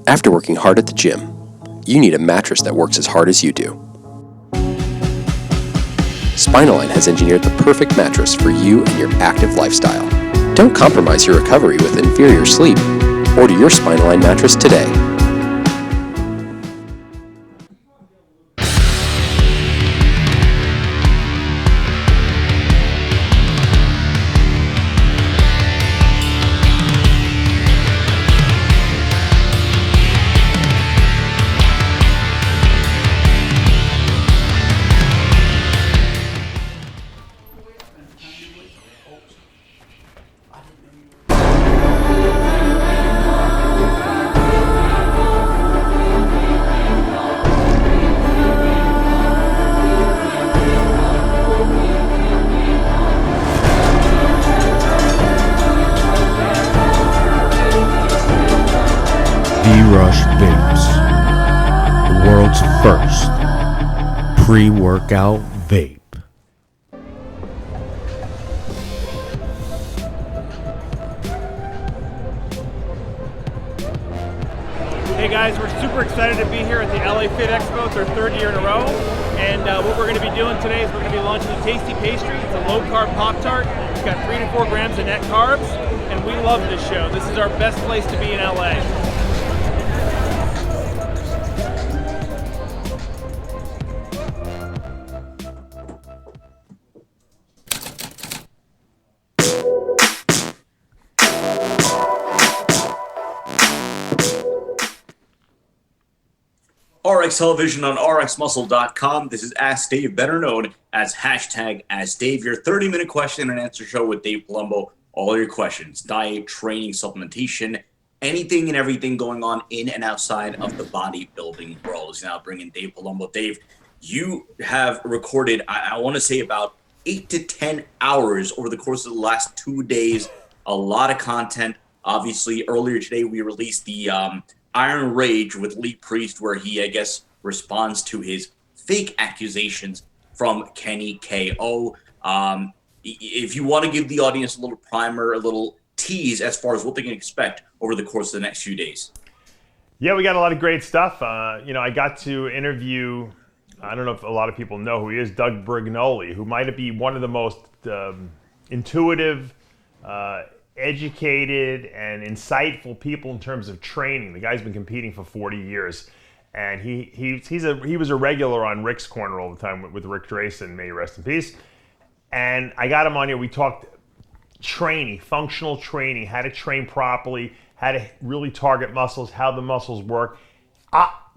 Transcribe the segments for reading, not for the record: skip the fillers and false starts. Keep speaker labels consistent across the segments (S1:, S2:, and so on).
S1: After working hard at the gym, you need a mattress that works as hard as you do. Spinaline has engineered the perfect mattress for you and your active lifestyle. Don't compromise your recovery with inferior sleep. Order your Spinaline mattress today.
S2: Rush Vapes, the world's first pre-workout vape.
S3: Hey guys, we're super excited to be here at the LA Fit Expo. It's our third year in a row. And what we're going to be doing today is we're going to be launching a tasty pastry. It's a low-carb Pop-Tart. It's got 3 to 4 grams of net carbs. And we love this show. This is our best place to be in LA.
S4: RX Television on RxMuscle.com. This is Ask Dave, better known as hashtag Ask Dave, your 30-minute question and answer show with Dave Palumbo. All your questions, diet, training, supplementation, anything and everything going on in and outside of the bodybuilding world is now bringing Dave Palumbo. Dave, you have recorded, I want to say about 8 to 10 hours over the course of the last 2 days. A lot of content. Obviously, earlier today we released the Iron Rage with Lee Priest, where he, I guess, responds to his fake accusations from Kenny KO. If you want to give the audience a little primer, a little tease as far as what they can expect over the course of the next few days.
S3: Yeah, we got a lot of great stuff. I got to interview, I don't know if a lot of people know who he is, Doug Brignoli, who might be one of the most intuitive, educated and insightful people in terms of training. The guy's been competing for 40 years, and he was a regular on Rick's Corner all the time with Rick Drayson, may he rest in peace. And I got him on here. We talked training, functional training, how to train properly, how to really target muscles, how the muscles work.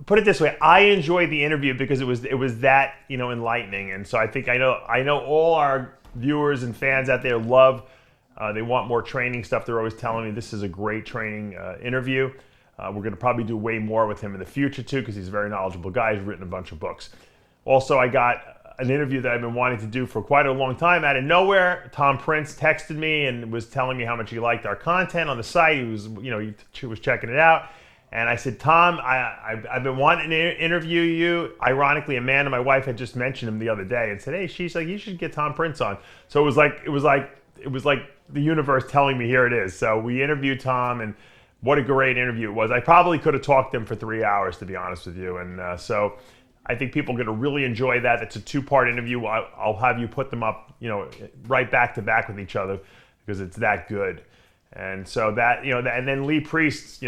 S3: Put it this way, I enjoyed the interview because it was that enlightening, and so I think I know all our viewers and fans out there love. They want more training stuff. They're always telling me this is a great training interview. We're going to probably do way more with him in the future too, because he's a very knowledgeable guy. He's written a bunch of books. Also, I got an interview that I've been wanting to do for quite a long time. Out of nowhere, Tom Prince texted me and was telling me how much he liked our content on the site. He was checking it out. And I said, Tom, I've been wanting to interview you. Ironically, Amanda, my wife, had just mentioned him the other day and said, hey, she's like, you should get Tom Prince on. So it was like the universe telling me here it is. So we interviewed Tom, and what a great interview it was. I probably could have talked to him for 3 hours, to be honest with you. And so I think people are going to really enjoy that. It's a 2-part interview. I'll have you put them up, right back to back with each other because it's that good. And so that, and then Lee Priest,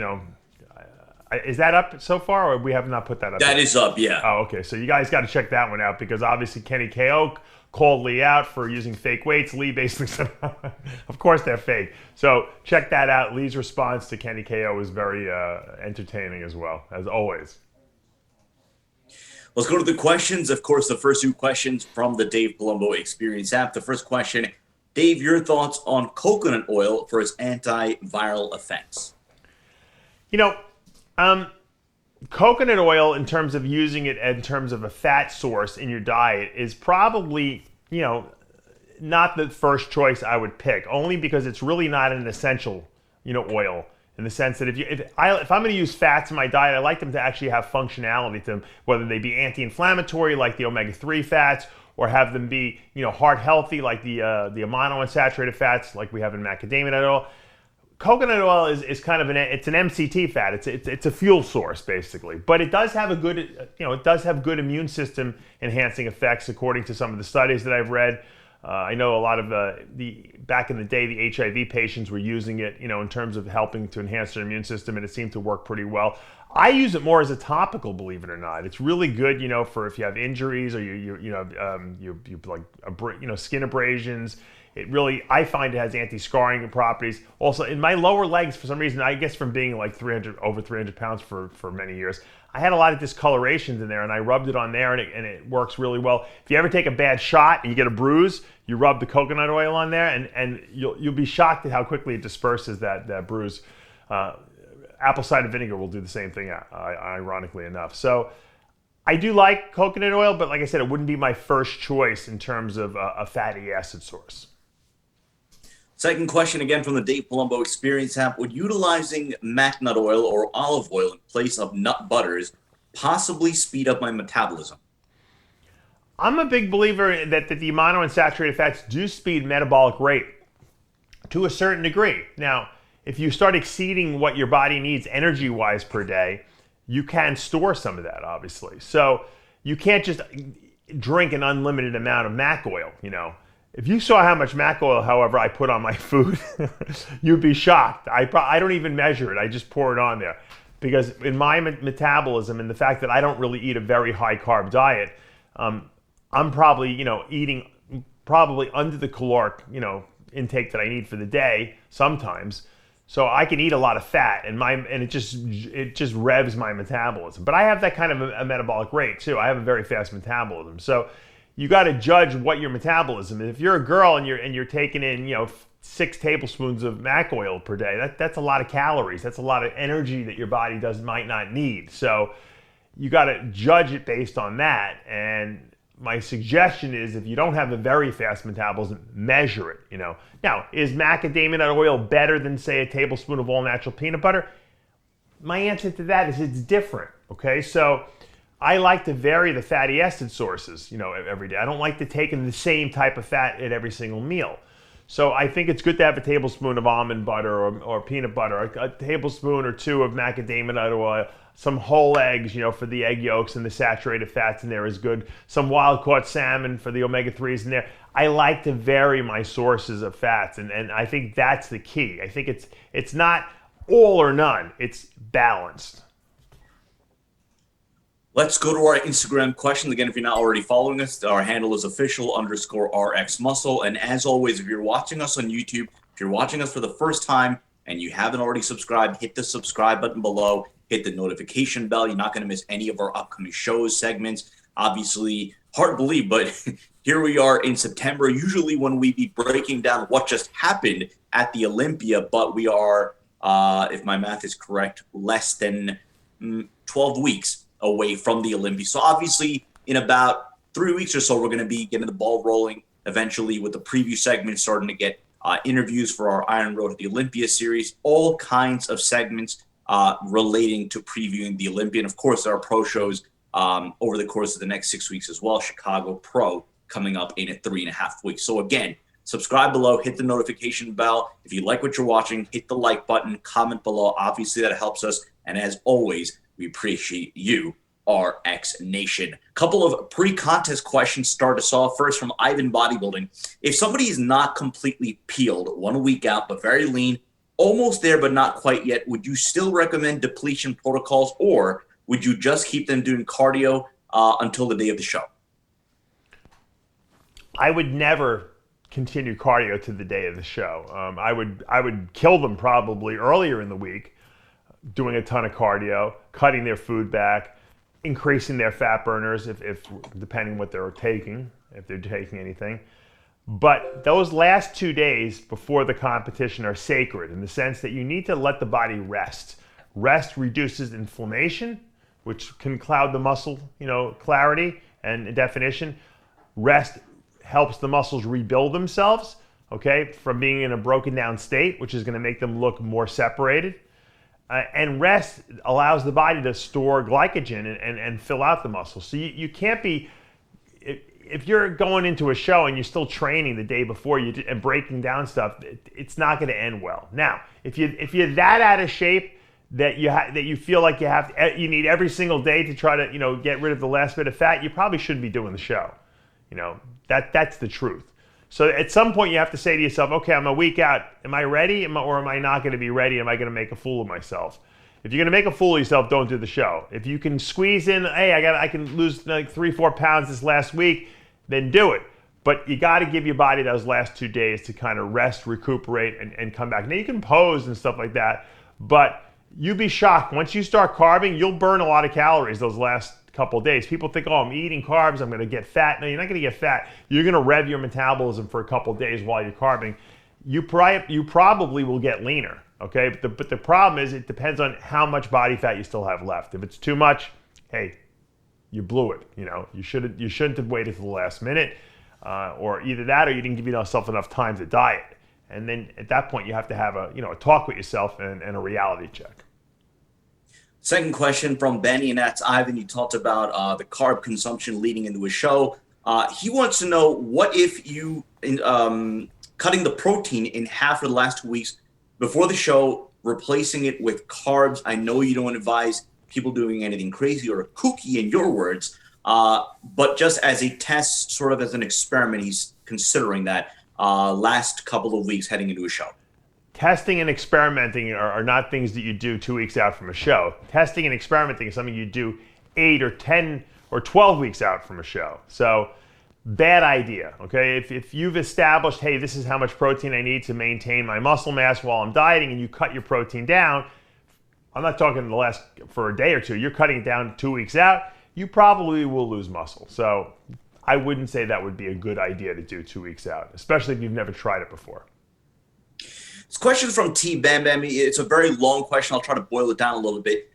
S3: is that up so far, or we have not put that up?
S4: That is up, yeah.
S3: Oh, okay. So you guys got to check that one out, because obviously Kenny KO called Lee out for using fake weights. Lee basically said, of course they're fake. So check that out. Lee's response to Kenny KO was very entertaining as well, as always.
S4: Let's go to the questions. Of course, the first 2 questions from the Dave Palumbo Experience app. The first question, Dave, your thoughts on coconut oil for its antiviral effects?
S3: Coconut oil, in terms of using it in terms of a fat source in your diet, is probably, not the first choice I would pick, only because it's really not an essential, oil, in the sense that if I'm going to use fats in my diet, I like them to actually have functionality to them, whether they be anti-inflammatory like the omega-3 fats, or have them be, heart healthy like the monounsaturated fats like we have in macadamia nut oil. coconut oil is kind of it's an MCT fat. It's a fuel source basically, but it does have a good, it does have good immune system enhancing effects according to some of the studies that I've read. I know a lot of back in the day, the HIV patients were using it, in terms of helping to enhance their immune system, and it seemed to work pretty well. I use it more as a topical, believe it or not. It's really good, for if you have injuries or you like skin abrasions. It really, I find it has anti-scarring properties. Also, in my lower legs, for some reason, I guess from being like over 300 pounds for many years, I had a lot of discolorations in there, and I rubbed it on there, and it works really well. If you ever take a bad shot and you get a bruise, you rub the coconut oil on there, and you'll be shocked at how quickly it disperses that bruise. Apple cider vinegar will do the same thing, ironically enough. So I do like coconut oil, but like I said, it wouldn't be my first choice in terms of a fatty acid source.
S4: Second question, again from the Dave Palumbo Experience app. Would utilizing mac nut oil or olive oil in place of nut butters possibly speed up my metabolism?
S3: I'm a big believer that the monounsaturated fats do speed metabolic rate to a certain degree. Now, if you start exceeding what your body needs energy-wise per day, you can store some of that, obviously. So you can't just drink an unlimited amount of mac oil, If you saw how much mac oil, however, I put on my food, you'd be shocked. I don't even measure it. I just pour it on there. Because in my metabolism and the fact that I don't really eat a very high carb diet, I'm probably, eating probably under the caloric, intake that I need for the day sometimes. So I can eat a lot of fat, and it just revs my metabolism. But I have that kind of a metabolic rate too. I have a very fast metabolism. So you got to judge what your metabolism is. If you're a girl and you're taking in 6 tablespoons of mac oil per day, that's a lot of calories. That's a lot of energy that your body might not need. So you got to judge it based on that. And my suggestion is, if you don't have a very fast metabolism, measure it. Now, is macadamia nut oil better than, say, a tablespoon of all natural peanut butter? My answer to that is it's different. Okay, so I like to vary the fatty acid sources, every day. I don't like to take in the same type of fat at every single meal. So I think it's good to have a tablespoon of almond butter or peanut butter, a tablespoon or 2 of macadamia nut oil, some whole eggs, for the egg yolks and the saturated fats in there is good. Some wild-caught salmon for the omega-3s in there. I like to vary my sources of fats, and I think that's the key. I think it's not all or none. It's balanced.
S4: Let's go to our Instagram questions. Again, if you're not already following us, our handle is official_RxMuscle. And as always, if you're watching us on YouTube, if you're watching us for the first time and you haven't already subscribed, hit the subscribe button below, hit the notification bell. You're not going to miss any of our upcoming shows, segments. Obviously, hard to believe, but here we are in September, usually when we be breaking down what just happened at the Olympia, but we are, if my math is correct, less than 12 weeks away from the Olympia. So obviously in about 3 weeks or so, we're going to be getting the ball rolling eventually with the preview segment, starting to get interviews for our Iron Road to the Olympia series, all kinds of segments relating to previewing the Olympia. And of course, there are pro shows over the course of the next 6 weeks as well. Chicago Pro coming up in 3.5 weeks. So again, subscribe below, hit the notification bell. If you like what you're watching, hit the like button, comment below. Obviously, that helps us. And as always, we appreciate you, RX Nation. Couple of pre-contest questions start us off. First from Ivan Bodybuilding. If somebody is not completely peeled, 1 week out, but very lean, almost there but not quite yet, would you still recommend depletion protocols, or would you just keep them doing cardio until the day of the show?
S3: I would never continue cardio to the day of the show. I would kill them probably earlier in the week, doing a ton of cardio, cutting their food back, increasing their fat burners if depending what they're taking, if they're taking anything. But those last 2 days before the competition are sacred in the sense that you need to let the body rest. Rest reduces inflammation, which can cloud the muscle, clarity and definition. Rest helps the muscles rebuild themselves, okay, from being in a broken down state, which is going to make them look more separated. And rest allows the body to store glycogen and fill out the muscle. So you can't be, if you're going into a show and you're still training the day before and breaking down stuff, it's not going to end well. Now, if you're that out of shape that you feel like you need every single day to try to get rid of the last bit of fat, you probably shouldn't be doing the show. That's the truth. So at some point you have to say to yourself, okay, I'm a week out. Am I ready or am I not going to be ready? Am I going to make a fool of myself? If you're going to make a fool of yourself, don't do the show. If you can squeeze in, hey, I can lose like 3-4 pounds this last week, then do it. But you got to give your body those last 2 days to kind of rest, recuperate, and come back. Now you can pose and stuff like that, but you'd be shocked. Once you start carbing, you'll burn a lot of calories those last couple of days. People think, oh, I'm eating carbs, I'm going to get fat. No, you're not going to get fat. You're going to rev your metabolism for a couple of days while you're carbing. You probably will get leaner, okay? But the problem is it depends on how much body fat you still have left. If it's too much, hey, you blew it. You shouldn't have waited till the last minute, or either that or you didn't give yourself enough time to diet. And then at that point, you have to have a talk with yourself and a reality check.
S4: Second question from Benny, and that's Ivan. You talked about the carb consumption leading into a show. He wants to know, what if you cutting the protein in half for the last 2 weeks before the show, replacing it with carbs? I know you don't advise people doing anything crazy or kooky in your words, but just as a test, sort of as an experiment, he's considering that last couple of weeks heading into a show.
S3: Testing and experimenting are not things that you do 2 weeks out from a show. Testing and experimenting is something you do 8 or 10 or 12 weeks out from a show. So bad idea, okay? If you've established, hey, this is how much protein I need to maintain my muscle mass while I'm dieting, and you cut your protein down, I'm not talking for a day or two, you're cutting it down 2 weeks out, you probably will lose muscle. So I wouldn't say that would be a good idea to do 2 weeks out, especially if you've never tried it before.
S4: This question from T Bam Bam. It's a very long question. I'll try to boil it down a little bit.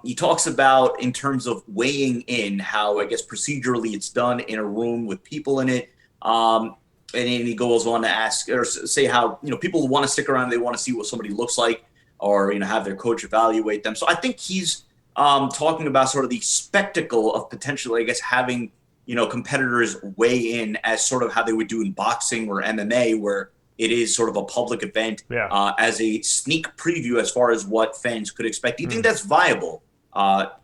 S4: He talks about, in terms of weighing in, how I guess procedurally it's done in a room with people in it. And then he goes on to ask or say how people want to stick around. They want to see what somebody looks like, or have their coach evaluate them. So I think he's talking about sort of the spectacle of potentially, I guess, having competitors weigh in as sort of how they would do in boxing or MMA, where it is sort of a public event, as a sneak preview as far as what fans could expect. Do you think that's viable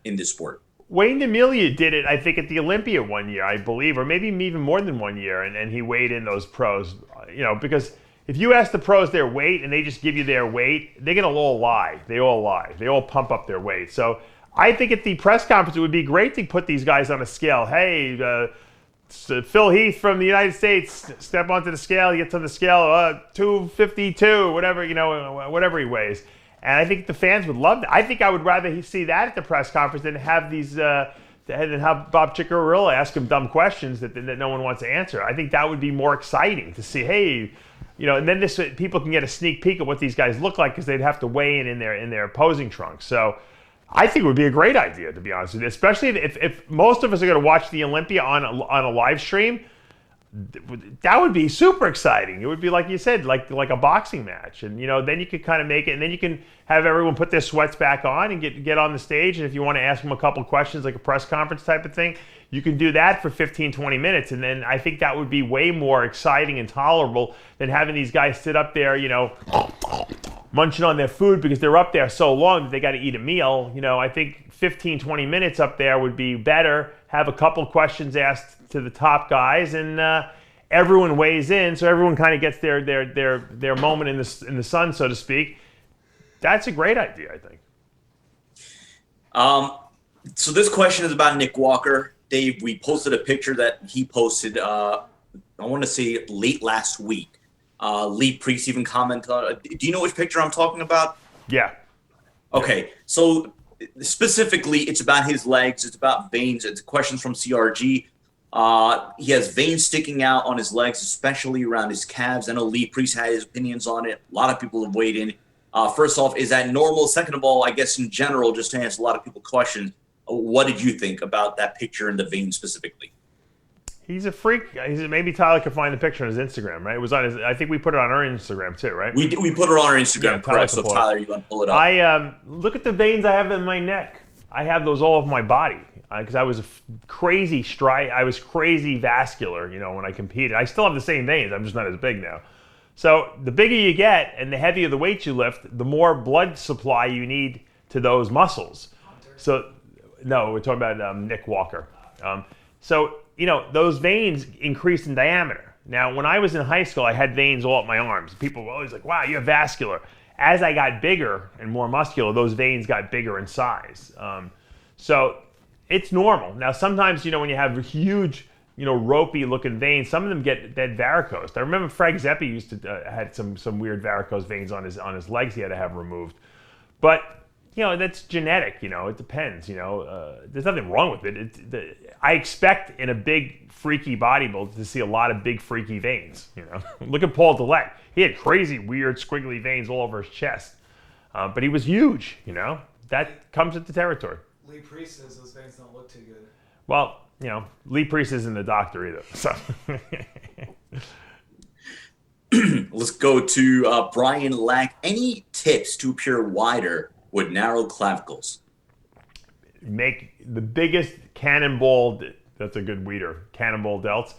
S4: in this sport? Wayne
S3: DeMilia did it, I think, at the Olympia one year, I believe, or maybe even more than 1 year, and he weighed in those pros. Because if you ask the pros their weight and they just give you their weight, they're going to all lie. They all lie. They all pump up their weight. So I think at the press conference, it would be great to put these guys on a scale. Hey, Phil Heath from the United States, step onto the scale. He gets on the scale, 252, whatever he weighs. And I think the fans would love that. I think I would rather see that at the press conference than have than have Bob Ciccarello ask him dumb questions that no one wants to answer. I think that would be more exciting to see. Hey, and then people can get a sneak peek at what these guys look like, because they'd have to weigh in their posing trunks. So I think it would be a great idea, to be honest with you, especially if most of us are going to watch the Olympia on a live stream. That would be super exciting. It would be, like you said, like a boxing match, and then you could kind of make it, and then you can have everyone put their sweats back on and get on the stage. And if you want to ask them a couple questions, like a press conference type of thing, you can do that for 15-20 minutes, and then I think that would be way more exciting and tolerable than having these guys sit up there, munching on their food because they're up there so long that they got to eat a meal. I think 15-20 minutes up there would be better. Have a couple questions asked to the top guys, and everyone weighs in, so everyone kind of gets their moment in the sun, so to speak. That's a great idea, I think.
S4: So this question is about Nick Walker. Dave, we posted a picture that he posted, I want to say late last week. Lee Priest even commented on it. Do you know which picture I'm talking about?
S3: Yeah.
S4: Okay, so specifically, it's about his legs. It's about veins. It's questions from CRG. He has veins sticking out on his legs, especially around his calves. I know Lee Priest had his opinions on it. A lot of people have weighed in. First off, is that normal? Second of all, I guess in general, just to answer a lot of people's questions, what did you think about that picture and the veins specifically?
S3: He's a freak. Maybe Tyler could find the picture on his Instagram, right? It was on his. I think we put it on our Instagram too, right?
S4: We put it on our Instagram, correct? So Tyler, you want to pull it up?
S3: Look at the veins I have in my neck. I have those all over my body because I was crazy vascular, when I competed. I still have the same veins. I'm just not as big now. So the bigger you get and the heavier the weight you lift, the more blood supply you need to those muscles. So, no, we're talking about Nick Walker. Those veins increase in diameter. Now, when I was in high school, I had veins all up my arms. People were always like, wow, you're vascular. As I got bigger and more muscular, those veins got bigger in size. So it's normal. Now, sometimes, when you have huge, ropey looking veins, some of them get varicose. I remember Frank Zeppi used to had some weird varicose veins on his legs he had to have removed. But, that's genetic, it depends, there's nothing wrong with it. I expect in a big, freaky bodybuilder to see a lot of big, freaky veins, Look at Paul Dillette. He had crazy, weird, squiggly veins all over his chest. But he was huge, That comes with the territory.
S5: Lee Priest says those veins don't look too good.
S3: Well, Lee Priest isn't a doctor either, so.
S4: Let's go to Brian Lack. Any tips to appear wider with narrow clavicles?
S3: Make the biggest cannonball, that's a good weeder, cannonball delts.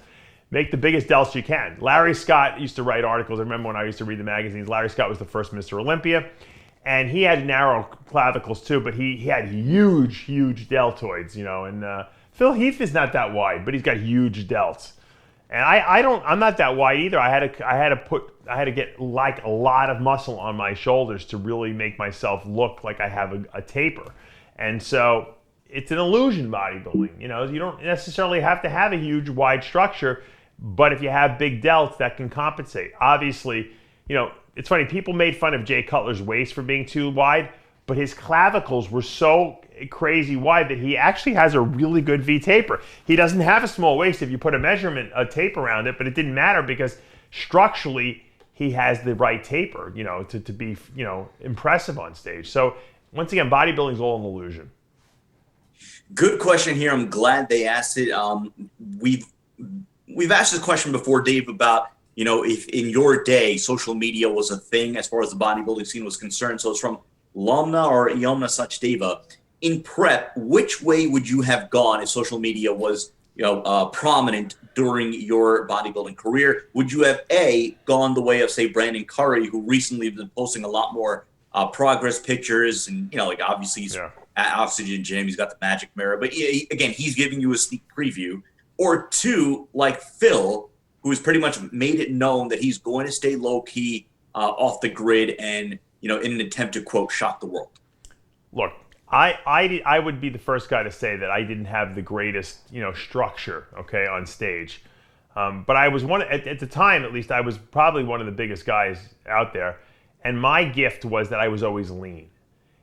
S3: Make the biggest delts you can. Larry Scott used to write articles. I remember when I used to read the magazines, Larry Scott was the first Mr. Olympia. And he had narrow clavicles too, but he had huge deltoids, and Phil Heath is not that wide, but he's got huge delts. And I'm not that wide either. I had to get like a lot of muscle on my shoulders to really make myself look like I have a taper. And so it's an illusion bodybuilding. You don't necessarily have to have a huge wide structure, but if you have big delts, that can compensate. Obviously, it's funny, people made fun of Jay Cutler's waist for being too wide, but his clavicles were so crazy wide that he actually has a really good V taper. He doesn't have a small waist if you put a tape around it, but it didn't matter because structurally he has the right taper, to be, impressive on stage. So once again, bodybuilding is all an illusion.
S4: Good question here. I'm glad they asked it. We've asked this question before, Dave, about if in your day social media was a thing as far as the bodybuilding scene was concerned. So it's from Lamna or Yomna Sachdeva. In prep, which way would you have gone if social media was prominent during your bodybuilding career? Would you have gone the way of, say, Brandon Curry, who recently has been posting a lot more progress pictures, and obviously he's at Oxygen Gym, he's got the magic mirror, but again, he's giving you a sneak preview. Or two, like Phil, who has pretty much made it known that he's going to stay low key, off the grid, and in an attempt to, quote, shock the world.
S3: Look, I would be the first guy to say that I didn't have the greatest structure, okay, on stage, but I was at the time, at least, I was probably one of the biggest guys out there, and my gift was that I was always lean.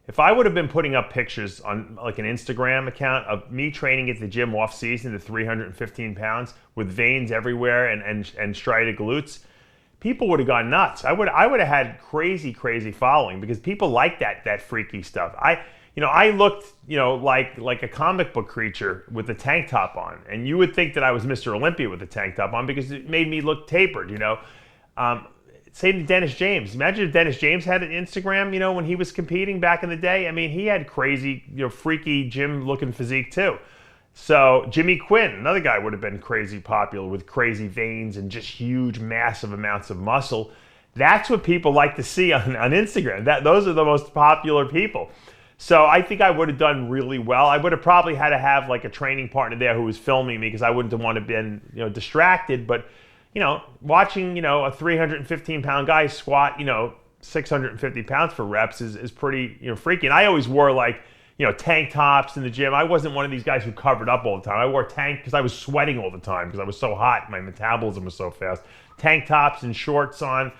S3: If I would have been putting up pictures on like an Instagram account of me training at the gym off season to 315 pounds with veins everywhere and striated glutes, people would have gone nuts. I would have had crazy following because people like that freaky stuff. I looked like a comic book creature with a tank top on, and you would think that I was Mr. Olympia with a tank top on because it made me look tapered. Same to Dennis James. Imagine if Dennis James had an Instagram, when he was competing back in the day. I mean, he had crazy, freaky gym-looking physique too. So Jimmy Quinn, another guy, would have been crazy popular with crazy veins and just huge, massive amounts of muscle. That's what people like to see on Instagram. Those are the most popular people. So I think I would have done really well. I would have probably had to have like a training partner there who was filming me because I wouldn't have wanted to been, distracted. But watching, a 315-pound guy squat, 650 pounds for reps is pretty, freaky. And I always wore tank tops in the gym. I wasn't one of these guys who covered up all the time. I wore tank because I was sweating all the time because I was so hot. My metabolism was so fast. Tank tops and shorts on,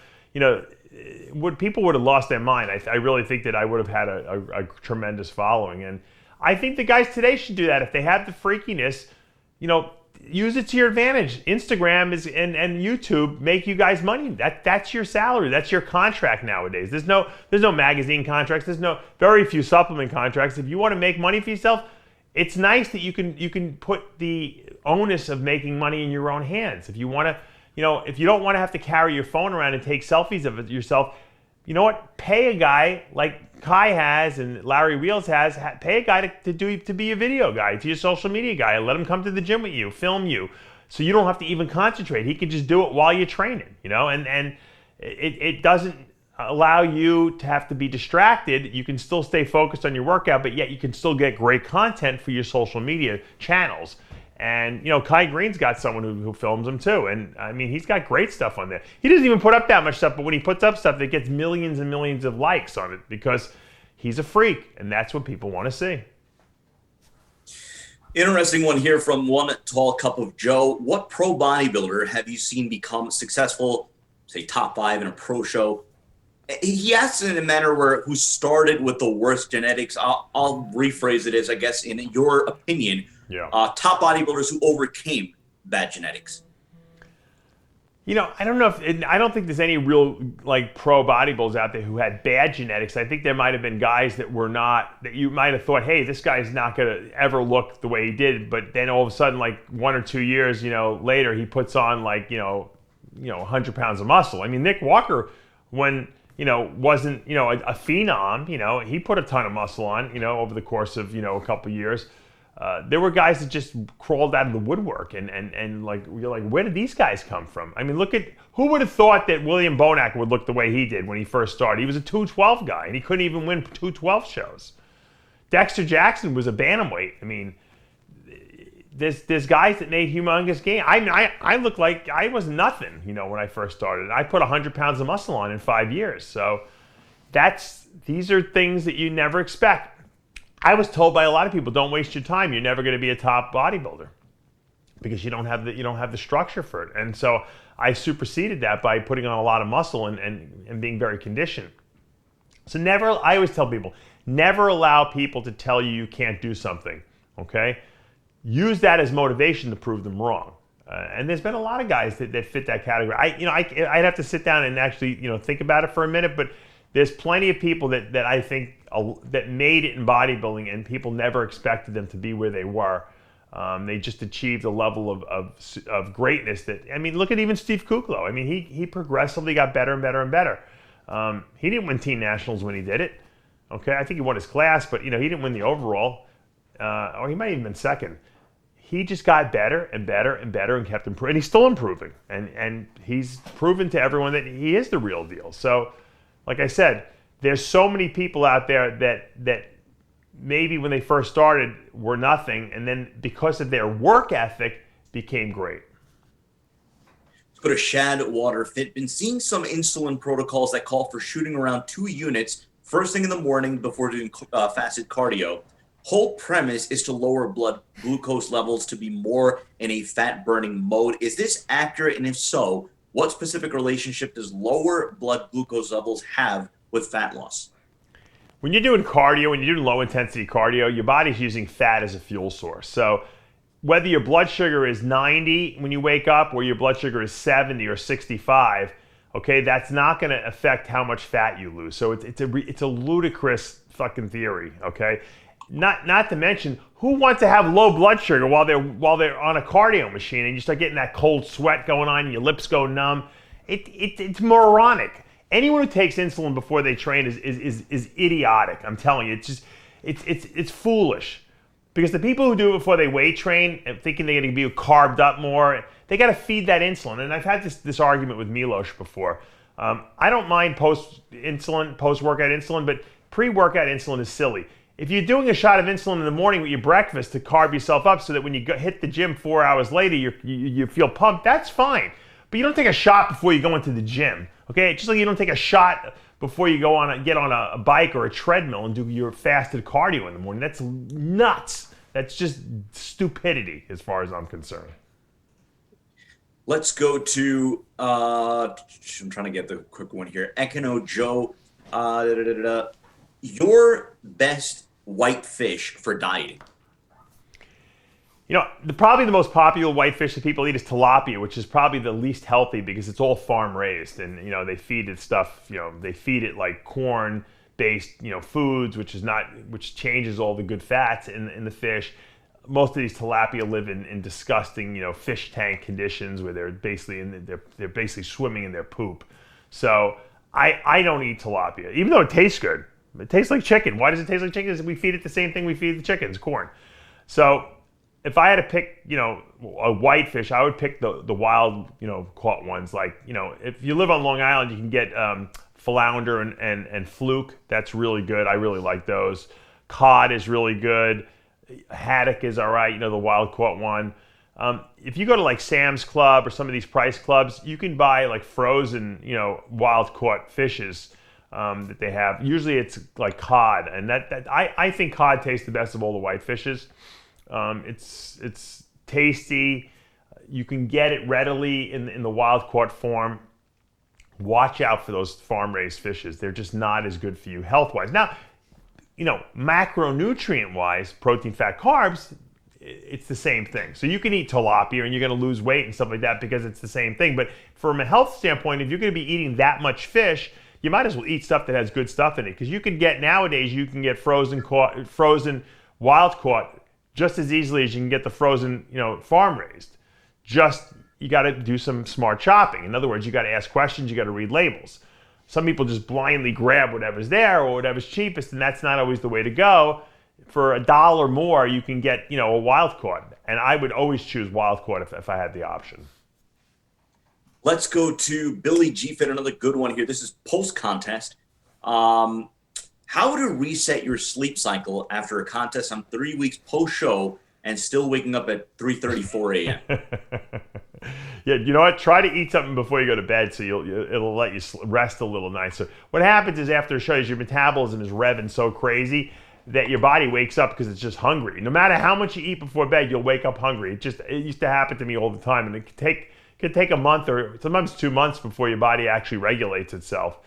S3: people would have lost their mind. I really think that I would have had a tremendous following. And I think the guys today should do that. If they have the freakiness, use it to your advantage. Instagram and YouTube make you guys money. That's your salary. That's your contract nowadays. There's no magazine contracts. There's very few supplement contracts. If you want to make money for yourself, it's nice that you can put the onus of making money in your own hands. If you want to, if you don't want to have to carry your phone around and take selfies of it yourself, you know what? Pay a guy like Kai has and Larry Wheels has. Pay a guy to be a video guy, to your social media guy. Let him come to the gym with you, film you, so you don't have to even concentrate. He can just do it while you're training, and it doesn't allow you to have to be distracted. You can still stay focused on your workout, but yet you can still get great content for your social media channels. And, Kai Green's got someone who films him too. And, I mean, he's got great stuff on there. He doesn't even put up that much stuff, but when he puts up stuff, it gets millions and millions of likes on it because he's a freak, and that's what people want to see.
S4: Interesting one here from One Tall Cup of Joe. What pro bodybuilder have you seen become successful, say top 5 in a pro show? He asks in a manner who started with the worst genetics. I'll rephrase it as, I guess, in your opinion, top bodybuilders who overcame bad genetics.
S3: I don't know I don't think there's any real pro bodybuilders out there who had bad genetics. I think there might have been guys that you might have thought, hey, this guy's not going to ever look the way he did. But then all of a sudden, 1 or 2 years, later, he puts on 100 pounds of muscle. I mean, Nick Walker, when wasn't, a phenom, he put a ton of muscle on, over the course of, a couple of years. There were guys that just crawled out of the woodwork and you're like, where did these guys come from? I mean, who would have thought that William Bonac would look the way he did when he first started? He was a 212 guy and he couldn't even win 212 shows. Dexter Jackson was a bantamweight. I mean, there's guys that made humongous gains. I looked like I was nothing, when I first started. I put 100 pounds of muscle on in 5 years. So these are things that you never expect. I was told by a lot of people, don't waste your time. You're never going to be a top bodybuilder because you don't have the structure for it. And so I superseded that by putting on a lot of muscle and being very conditioned. So I always tell people, never allow people to tell you can't do something, okay? Use that as motivation to prove them wrong. And there's been a lot of guys that fit that category. I'd have to sit down and actually, think about it for a minute, but there's plenty of people that I think that made it in bodybuilding and people never expected them to be where they were. They just achieved a level of greatness that, I mean, look at even Steve Kuklo. I mean, he progressively got better and better and better. He didn't win team nationals when he did it. Okay, I think he won his class, but he didn't win the overall, or he might have even been second. He just got better and better and better and kept improving. And he's still improving. And he's proven to everyone that he is the real deal. So, like I said, there's so many people out there that maybe when they first started were nothing, and then because of their work ethic became great.
S4: Let's go to Shad Waterfit. Been seeing some insulin protocols that call for shooting around 2 units first thing in the morning before doing fasted cardio. Whole premise is to lower blood glucose levels to be more in a fat burning mode. Is this accurate? And if so, what specific relationship does lower blood glucose levels have with fat loss?
S3: When you're doing cardio, when you're doing low intensity cardio, your body's using fat as a fuel source. So whether your blood sugar is 90 when you wake up or your blood sugar is 70 or 65, okay, that's not going to affect how much fat you lose. So it's a ludicrous fucking theory, okay? Not to mention, who wants to have low blood sugar while they're on a cardio machine and you start getting that cold sweat going on and your lips go numb? It's moronic. Anyone who takes insulin before they train is idiotic. I'm telling you, it's foolish. Because the people who do it before they weight train and thinking they're going to be carved up more, they got to feed that insulin. And I've had this argument with Milos before. I don't mind post-workout insulin, but pre-workout insulin is silly. If you're doing a shot of insulin in the morning with your breakfast to carb yourself up so that when you hit the gym 4 hours later, you feel pumped, that's fine. But you don't take a shot before you go into the gym, okay? Just like you don't take a shot before you get on a bike or a treadmill and do your fasted cardio in the morning. That's nuts. That's just stupidity as far as I'm concerned.
S4: Let's go to, I'm trying to get the quick one here. Econo Joe, your best white fish for dieting?
S3: Probably the most popular white fish that people eat is tilapia, which is probably the least healthy because it's all farm raised, and they feed it stuff. They feed it like corn-based foods, which changes all the good fats in the fish. Most of these tilapia live in disgusting fish tank conditions where they're basically swimming in their poop. So I don't eat tilapia, even though it tastes good. It tastes like chicken. Why does it taste like chicken? Because we feed it the same thing we feed the chickens, corn. So if I had to pick, a whitefish, I would pick the wild, caught ones. Like, if you live on Long Island, you can get flounder and fluke. That's really good. I really like those. Cod is really good. Haddock is all right, the wild caught one. If you go to like Sam's Club or some of these price clubs, you can buy like frozen, wild caught fishes that they have. Usually it's like cod, and I think cod tastes the best of all the white fishes. It's tasty. You can get it readily in the wild caught form. Watch out for those farm raised fishes. They're just not as good for you health wise. Now, macronutrient wise, protein, fat, carbs, it's the same thing. So you can eat tilapia and you're going to lose weight and stuff like that because it's the same thing. But from a health standpoint, if you're going to be eating that much fish, you might as well eat stuff that has good stuff in it, because you can get frozen wild caught just as easily as you can get the frozen, farm raised. Just, you got to do some smart shopping. In other words, you got to ask questions, you got to read labels. Some people just blindly grab whatever's there or whatever's cheapest, and that's not always the way to go. For $1 more, you can get, a wild caught. And I would always choose wild caught if I had the option.
S4: Let's go to Billy G Fit, another good one here. This is post-contest. How to reset your sleep cycle after a contest on 3 weeks post-show and still waking up at 3:34 a.m.
S3: Yeah, you know what? Try to eat something before you go to bed, so it'll let you rest a little nicer. What happens is after a show, your metabolism is revving so crazy that your body wakes up because it's just hungry. No matter how much you eat before bed, you'll wake up hungry. It used to happen to me all the time, and it could take a month or sometimes 2 months before your body actually regulates itself.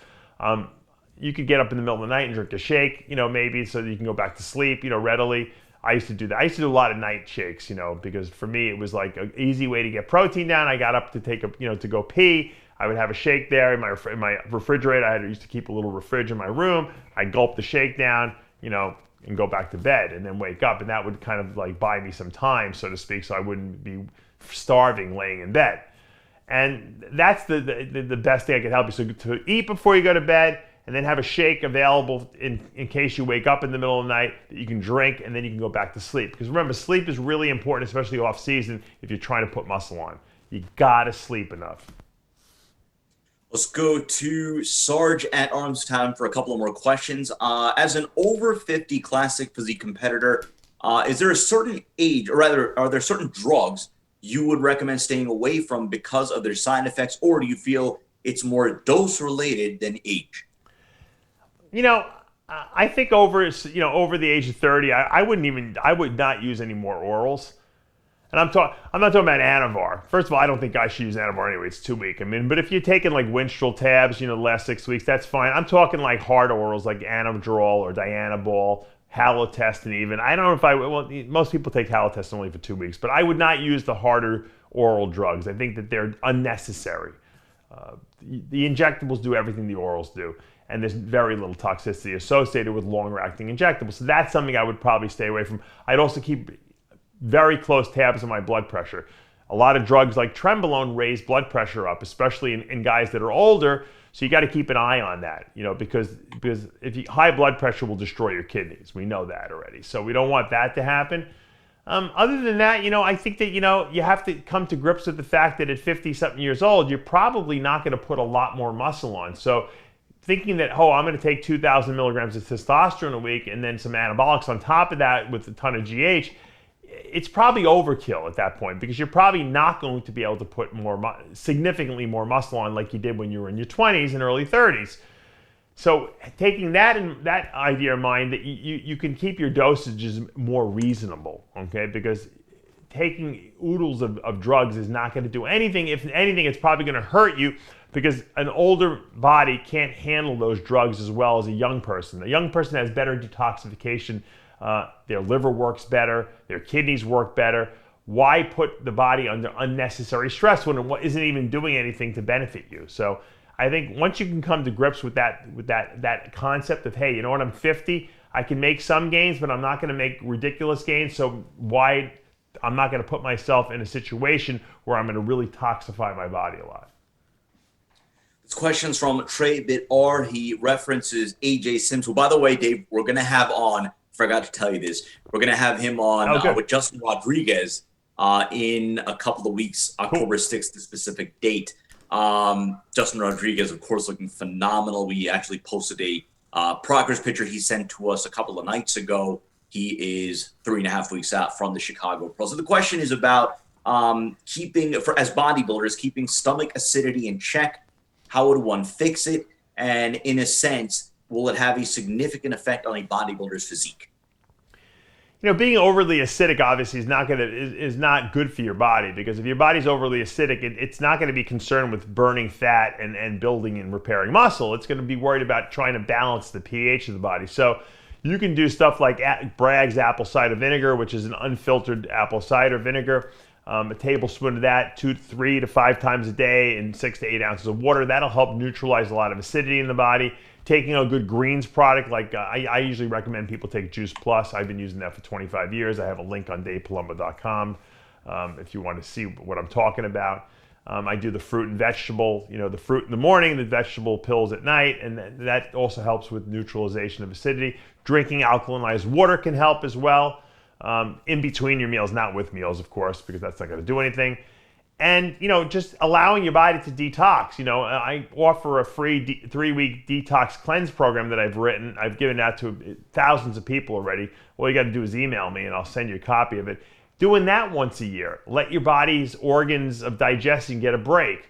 S3: You could get up in the middle of the night and drink a shake, maybe so that you can go back to sleep, readily. I used to do that. I used to do a lot of night shakes, because for me it was like an easy way to get protein down. I got up to to go pee. I would have a shake there in my refrigerator. I used to keep a little fridge in my room. I'd gulp the shake down, and go back to bed and then wake up. And that would kind of like buy me some time, so to speak, so I wouldn't be starving laying in bed. And that's the best thing I could help you. So to eat before you go to bed, and then have a shake available in case you wake up in the middle of the night that you can drink, and then you can go back to sleep. Because remember, sleep is really important, especially off season, if you're trying to put muscle on. You gotta sleep enough.
S4: Let's go to Sarge at Armstown for a couple of more questions. As an over 50 classic physique competitor, is there a certain age, or rather, are there certain drugs you would recommend staying away from because of their side effects, or do you feel it's more dose related than age?
S3: I think over the age of 30, I would not use any more orals. And I'm not talking about Anavar. First of all, I don't think guys should use Anavar anyway. It's too weak. But if you're taking like Winstrol tabs, the last 6 weeks, that's fine. I'm talking like hard orals like Anadrol or Dianabol, Halotestin even. I don't know if most people take Halotestin only for 2 weeks, but I would not use the harder oral drugs. I think that they're unnecessary. The injectables do everything the orals do, and there's very little toxicity associated with longer acting injectables. So that's something I would probably stay away from. I'd also keep very close tabs on my blood pressure. A lot of drugs like Trenbolone raise blood pressure up, especially in guys that are older. So you got to keep an eye on that, because high blood pressure will destroy your kidneys. We know that already. So we don't want that to happen. Other than that, I think that, you have to come to grips with the fact that at 50-something years old, you're probably not going to put a lot more muscle on. So thinking that, I'm going to take 2,000 milligrams of testosterone a week and then some anabolics on top of that with a ton of GH, it's probably overkill at that point, because you're probably not going to be able to put significantly more muscle on like you did when you were in your 20s and early 30s. So taking that idea in mind, that you can keep your dosages more reasonable, okay? Because taking oodles of drugs is not going to do anything. If anything, it's probably going to hurt you, because an older body can't handle those drugs as well as a young person. A young person has better detoxification. Their liver works better. Their kidneys work better. Why put the body under unnecessary stress when it isn't even doing anything to benefit you? So I think once you can come to grips with that concept of, hey, I'm 50, I can make some gains, but I'm not going to make ridiculous gains. So I'm not going to put myself in a situation where I'm going to really toxify my body a lot.
S4: This question's from Trey Bit R. He references AJ Sims, who, by the way, Dave, we're going to have on, forgot to tell you this, we're going to have him on with Justin Rodriguez in a couple of weeks, October 6th, the specific date. Justin Rodriguez, of course, looking phenomenal. We actually posted a progress picture he sent to us a couple of nights ago. He is 3.5 weeks out from the Chicago Pro. So the question is about as bodybuilders, keeping stomach acidity in check. How would one fix it? And in a sense, will it have a significant effect on a bodybuilder's physique?
S3: Being overly acidic obviously is not good for your body, because if your body's overly acidic, it's not going to be concerned with burning fat and building and repairing muscle. It's going to be worried about trying to balance the pH of the body. So you can do stuff like Bragg's apple cider vinegar, which is an unfiltered apple cider vinegar. A tablespoon of that 3 to 5 times a day in 6 to 8 ounces of water. That'll help neutralize a lot of acidity in the body. Taking a good greens product, like I usually recommend people take Juice Plus. I've been using that for 25 years. I have a link on DavePalumbo.com if you want to see what I'm talking about. I do the fruit and vegetable, the fruit in the morning, the vegetable pills at night, and that also helps with neutralization of acidity. Drinking alkalinized water can help as well. In between your meals, not with meals, of course, because that's not going to do anything. And, just allowing your body to detox. I offer a free 3-week detox cleanse program that I've written. I've given that to thousands of people already. All you got to do is email me and I'll send you a copy of it. Doing that once a year. Let your body's organs of digestion get a break.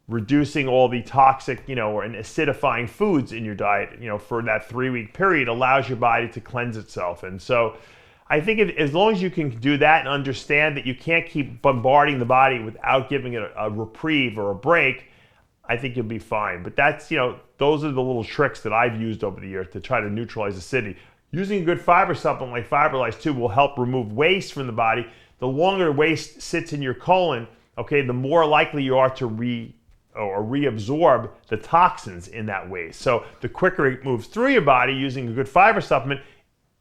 S3: Reducing all the toxic, or acidifying foods in your diet, for that 3-week period allows your body to cleanse itself. And so I think as long as you can do that and understand that you can't keep bombarding the body without giving it a reprieve or a break, I think you'll be fine. But that's, those are the little tricks that I've used over the years to try to neutralize acidity. Using a good fiber supplement like Fiberlyze 2 will help remove waste from the body. The longer the waste sits in your colon, the more likely you are to reabsorb the toxins in that waste. So the quicker it moves through your body using a good fiber supplement,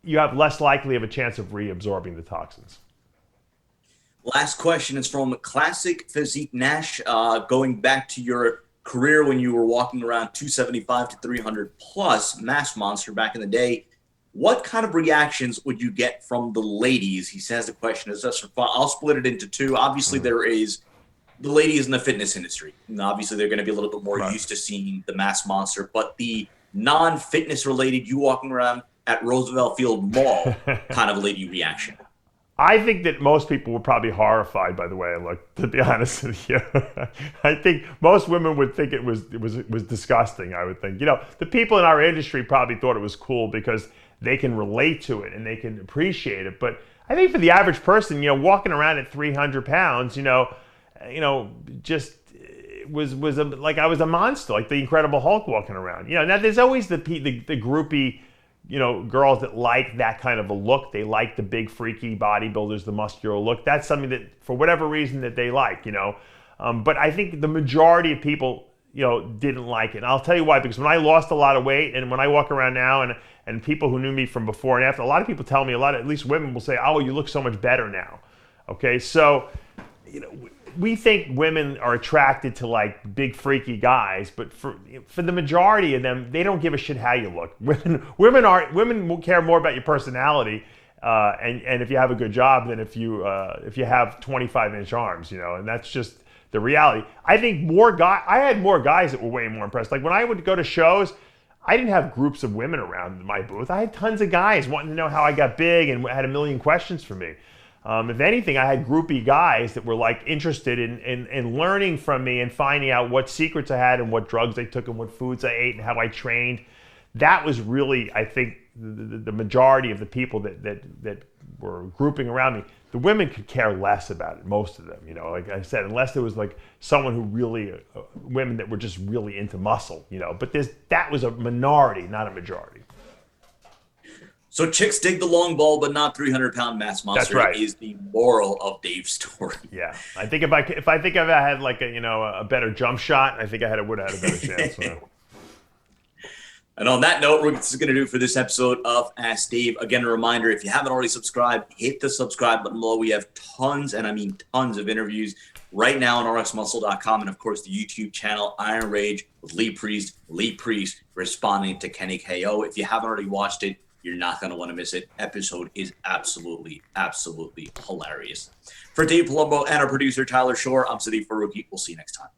S3: you have less likely of a chance of reabsorbing the toxins.
S4: Last question is from Classic Physique Nash. Going back to your career when you were walking around 275 to 300 plus mass monster back in the day, what kind of reactions would you get from the ladies? He says the question is just for fun. I'll split it into two. Obviously, there is the ladies in the fitness industry. And obviously, they're going to be a little bit more used to seeing the mass monster. But the non-fitness related, you walking around at Roosevelt Field Mall kind of lady reaction.
S3: I think that most people were probably horrified by the way I looked, to be honest with you. I think most women would think it was disgusting, I would think. The people in our industry probably thought it was cool because they can relate to it and they can appreciate it. But I think for the average person, walking around at 300 pounds, just was like I was a monster, like the Incredible Hulk walking around. Now there's always the groupie, girls that like that kind of a look. They like the big freaky bodybuilders, the muscular look. That's something that for whatever reason that they like, But I think the majority of people, didn't like it. And I'll tell you why, because when I lost a lot of weight and when I walk around now and people who knew me from before and after, a lot of people tell me, at least women will say, oh, you look so much better now. Okay, so, we think women are attracted to like big freaky guys, but for the majority of them, they don't give a shit how you look. Women will care more about your personality, and if you have a good job than if you have 25-inch arms, and that's just the reality. I think I had more guys that were way more impressed. Like when I would go to shows, I didn't have groups of women around my booth. I had tons of guys wanting to know how I got big and had a million questions for me. If anything, I had groupie guys that were like interested in learning from me and finding out what secrets I had and what drugs I took and what foods I ate and how I trained. That was really, I think, the majority of the people that were grouping around me. The women could care less about it, most of them, like I said, unless there was like someone who really, women that were just really into muscle, but that was a minority, not a majority.
S4: So chicks dig the long ball, but not 300-pound mass monster.
S3: That's right.
S4: Is the moral of Dave's story.
S3: Yeah, I think if I had like a better jump shot, I think I would have had a better chance.
S4: And on that note, this is going to do it for this episode of Ask Dave. Again, a reminder, if you haven't already subscribed, hit the subscribe button below. We have tons, and I mean tons of interviews right now on RxMuscle.com, and of course the YouTube channel Iron Rage with Lee Priest responding to Kenny KO. If you haven't already watched it, you're not going to want to miss it. Episode is absolutely hilarious. For Dave Palumbo and our producer Tyler Shore, I'm Sadiq Faruqi. We'll see you next time.